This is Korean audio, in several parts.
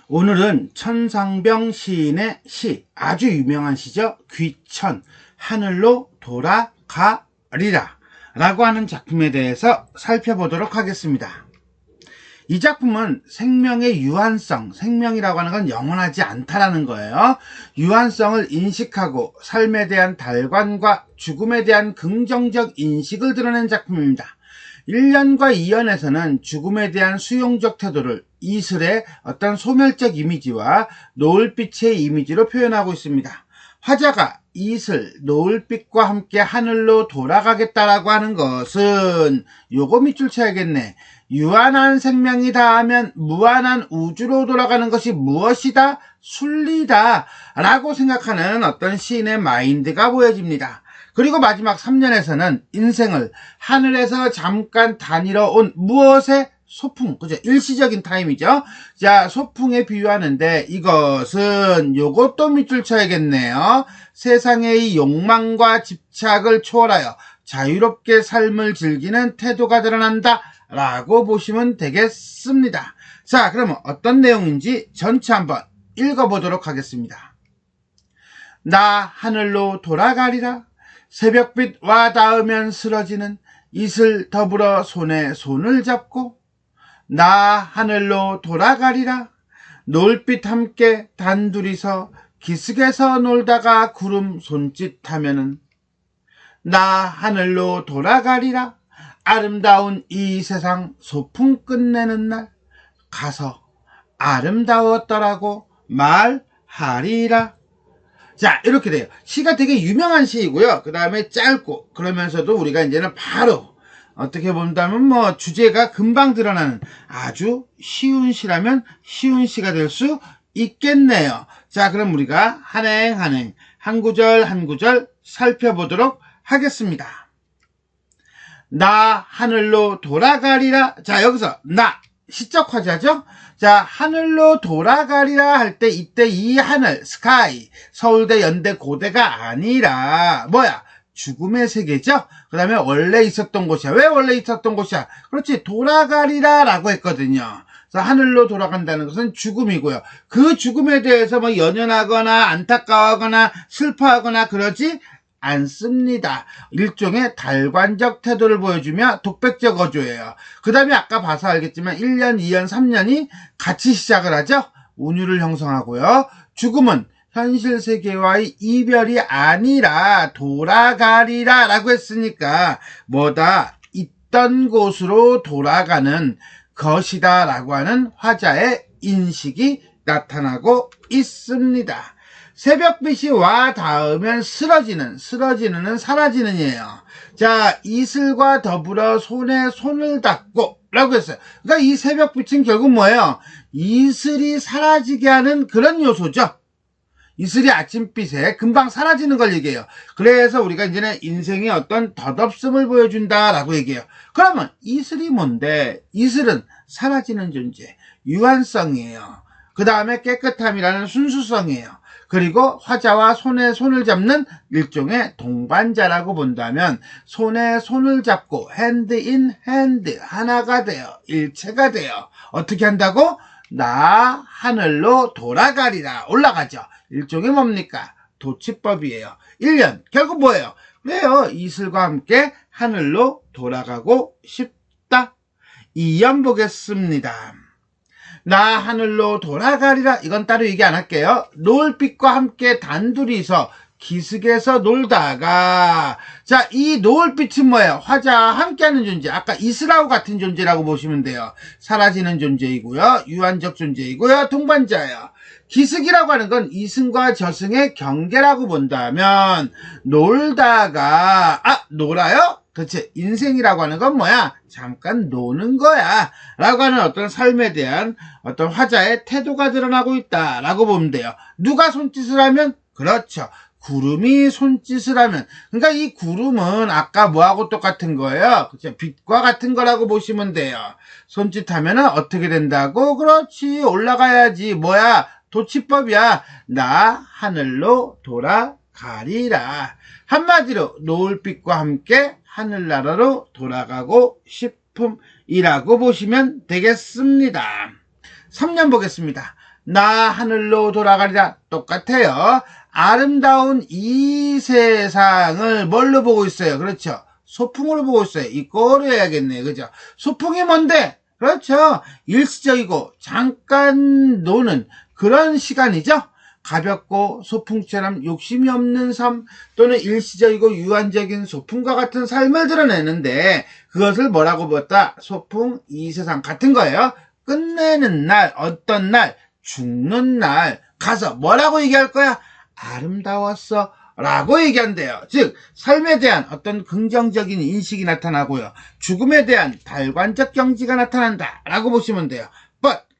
오늘은 천상병 시인의 시, 아주 유명한 시죠. 귀천, 하늘로 돌아가리라 라고 하는 작품에 대해서 살펴보도록 하겠습니다. 이 작품은 생명의 유한성, 생명이라고 하는 건 영원하지 않다라는 거예요. 유한성을 인식하고 삶에 대한 달관과 죽음에 대한 긍정적 인식을 드러낸 작품입니다. 1년과 2년에서는 죽음에 대한 수용적 태도를 이슬의 어떤 소멸적 이미지와 노을빛의 이미지로 표현하고 있습니다. 화자가 이슬, 노을빛과 함께 하늘로 돌아가겠다라고 하는 것은 요거 밑줄 쳐야겠네. 유한한 생명이 닿으면 무한한 우주로 돌아가는 것이 무엇이다? 순리다 라고 생각하는 어떤 시인의 마인드가 보여집니다. 그리고 마지막 3년에서는 인생을 하늘에서 잠깐 다니러 온 무엇의 소풍, 그죠? 일시적인 타임이죠. 자, 소풍에 비유하는데 이것은 요것도 밑줄 쳐야겠네요. 세상의 욕망과 집착을 초월하여 자유롭게 삶을 즐기는 태도가 드러난다 라고 보시면 되겠습니다. 자, 그러면 어떤 내용인지 전체 한번 읽어보도록 하겠습니다. 나 하늘로 돌아가리라. 새벽빛 와 닿으면 쓰러지는 이슬 더불어 손에 손을 잡고 나 하늘로 돌아가리라. 노을빛 함께 단둘이서 기슭에서 놀다가 구름 손짓하면은 나 하늘로 돌아가리라. 아름다운 이 세상 소풍 끝내는 날 가서 아름다웠더라고 말하리라. 자, 이렇게 돼요. 시가 되게 유명한 시이고요. 그 다음에 짧고 그러면서도 우리가 이제는 바로 어떻게 본다면 주제가 금방 드러나는 아주 쉬운 시라면 쉬운 시가 될 수 있겠네요. 자, 그럼 우리가 한행 한 구절 한 구절 살펴보도록 하겠습니다. 나 하늘로 돌아가리라. 자, 여기서 나 시적 화자죠. 자, 하늘로 돌아가리라 할 때 이때 이 하늘, 스카이, 서울대, 연대, 고대가 아니라 뭐야? 죽음의 세계죠. 그 다음에 원래 있었던 곳이야. 왜 원래 있었던 곳이야? 그렇지, 돌아가리라 라고 했거든요. 그래서 하늘로 돌아간다는 것은 죽음이고요. 그 죽음에 대해서 연연하거나 안타까워하거나 슬퍼하거나 그러지 않습니다. 일종의 달관적 태도를 보여주며 독백적 어조예요. 그 다음에 아까 봐서 알겠지만 1년, 2년, 3년이 같이 시작을 하죠. 운율을 형성하고요. 죽음은 현실 세계와의 이별이 아니라 돌아가리라 라고 했으니까 뭐다? 있던 곳으로 돌아가는 것이다 라고 하는 화자의 인식이 나타나고 있습니다. 새벽빛이 와 닿으면 쓰러지는은 사라지는이에요. 자, 이슬과 더불어 손에 손을 닿고 라고 했어요. 그러니까 이 새벽빛은 결국 뭐예요? 이슬이 사라지게 하는 그런 요소죠. 이슬이 아침빛에 금방 사라지는 걸 얘기해요. 그래서 우리가 이제는 인생의 어떤 덧없음을 보여준다라고 얘기해요. 그러면 이슬이 뭔데? 이슬은 사라지는 존재, 유한성이에요. 그 다음에 깨끗함이라는 순수성이에요. 그리고 화자와 손에 손을 잡는 일종의 동반자라고 본다면 손에 손을 잡고 핸드 인 핸드 하나가 되어 일체가 되어 어떻게 한다고? 나 하늘로 돌아가리라 올라가죠. 일종의 뭡니까? 도치법이에요. 1년 결국 뭐예요? 왜요? 이슬과 함께 하늘로 돌아가고 싶다. 2년 보겠습니다. 나 하늘로 돌아가리라. 이건 따로 얘기 안 할게요. 노을빛과 함께 단둘이서 기슭에서 놀다가 자, 이 노을빛은 뭐예요? 화자와 함께하는 존재. 아까 이슬하고 같은 존재라고 보시면 돼요. 사라지는 존재이고요. 유한적 존재이고요. 동반자예요. 기슭이라고 하는 건 이승과 저승의 경계라고 본다면 놀다가 놀아요? 그렇지. 인생이라고 하는 건 뭐야? 잠깐 노는 거야. 라고 하는 어떤 삶에 대한 어떤 화자의 태도가 드러나고 있다. 라고 보면 돼요. 누가 손짓을 하면? 그렇죠. 구름이 손짓을 하면. 그러니까 이 구름은 아까 뭐하고 똑같은 거예요? 그렇죠. 빛과 같은 거라고 보시면 돼요. 손짓하면 어떻게 된다고? 그렇지. 올라가야지. 뭐야? 도치법이야. 나 하늘로 돌아가리라. 한마디로 노을빛과 함께 하늘나라로 돌아가고 싶음이라고 보시면 되겠습니다. 3년 보겠습니다. 나 하늘로 돌아가리라. 똑같아요. 아름다운 이 세상을 뭘로 보고 있어요? 그렇죠. 소풍으로 보고 있어요. 이거로 해야겠네요. 그죠? 소풍이 뭔데? 그렇죠. 일시적이고 잠깐 노는 그런 시간이죠. 가볍고 소풍처럼 욕심이 없는 삶 또는 일시적이고 유한적인 소풍과 같은 삶을 드러내는데 그것을 뭐라고 불렀다? 소풍 이 세상 같은 거예요. 끝내는 날, 어떤 날, 죽는 날 가서 뭐라고 얘기할 거야? 아름다웠어 라고 얘기한대요. 즉 삶에 대한 어떤 긍정적인 인식이 나타나고요. 죽음에 대한 달관적 경지가 나타난다 라고 보시면 돼요.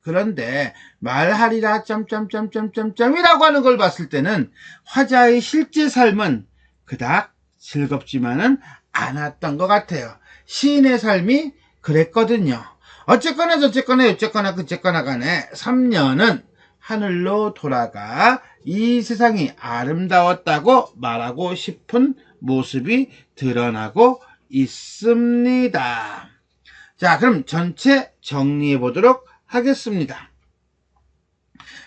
그런데 말하리라 점점점점점점이라고 하는 걸 봤을 때는 화자의 실제 삶은 그닥 즐겁지만은 않았던 것 같아요. 시인의 삶이 그랬거든요. 어쨌거나 저쨌거나 어쨌거나 그쨌거나 간에 3년은 하늘로 돌아가 이 세상이 아름다웠다고 말하고 싶은 모습이 드러나고 있습니다. 자, 그럼 전체 정리해 보도록 하겠습니다.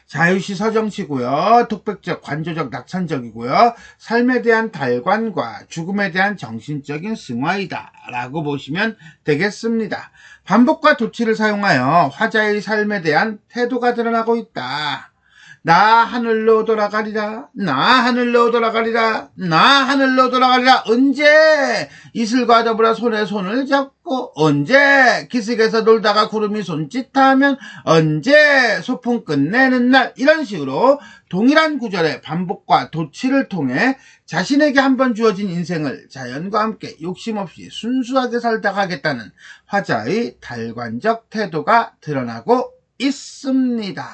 자유시 서정시고요. 독백적, 관조적, 낙천적이고요. 삶에 대한 달관과 죽음에 대한 정신적인 승화이다 라고 보시면 되겠습니다. 반복과 도치를 사용하여 화자의 삶에 대한 태도가 드러나고 있다. 나 하늘로 돌아가리라. 나 하늘로 돌아가리라. 나 하늘로 돌아가리라. 언제 이슬과 더불어 손에 손을 잡고 언제 기슭에서 놀다가 구름이 손짓하면 언제 소풍 끝내는 날 이런 식으로 동일한 구절의 반복과 도치를 통해 자신에게 한번 주어진 인생을 자연과 함께 욕심 없이 순수하게 살다 가겠다는 화자의 달관적 태도가 드러나고 있습니다.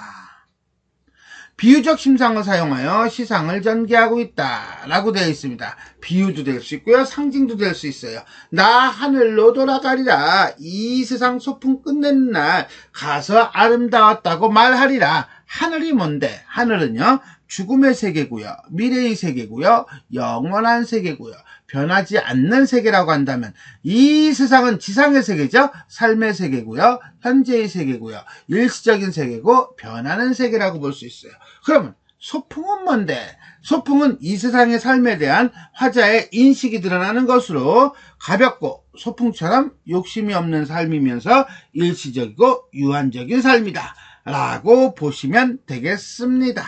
비유적 심상을 사용하여 시상을 전개하고 있다 라고 되어 있습니다. 비유도 될 수 있고요. 상징도 될 수 있어요. 나 하늘로 돌아가리라. 이 세상 소풍 끝내는 날 가서 아름다웠다고 말하리라. 하늘이 뭔데? 하늘은요. 죽음의 세계고요. 미래의 세계고요. 영원한 세계고요. 변하지 않는 세계라고 한다면 이 세상은 지상의 세계죠. 삶의 세계고요. 현재의 세계고요. 일시적인 세계고 변하는 세계라고 볼 수 있어요. 그러면 소풍은 뭔데? 소풍은 이 세상의 삶에 대한 화자의 인식이 드러나는 것으로 가볍고 소풍처럼 욕심이 없는 삶이면서 일시적이고 유한적인 삶이다 라고 보시면 되겠습니다.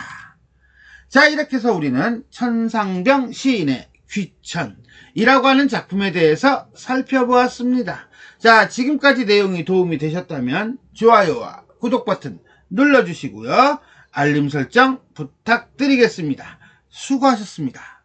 자, 이렇게 해서 우리는 천상병 시인의 귀천이라고 하는 작품에 대해서 살펴보았습니다. 자, 지금까지 내용이 도움이 되셨다면 좋아요와 구독 버튼 눌러주시고요. 알림 설정 부탁드리겠습니다. 수고하셨습니다.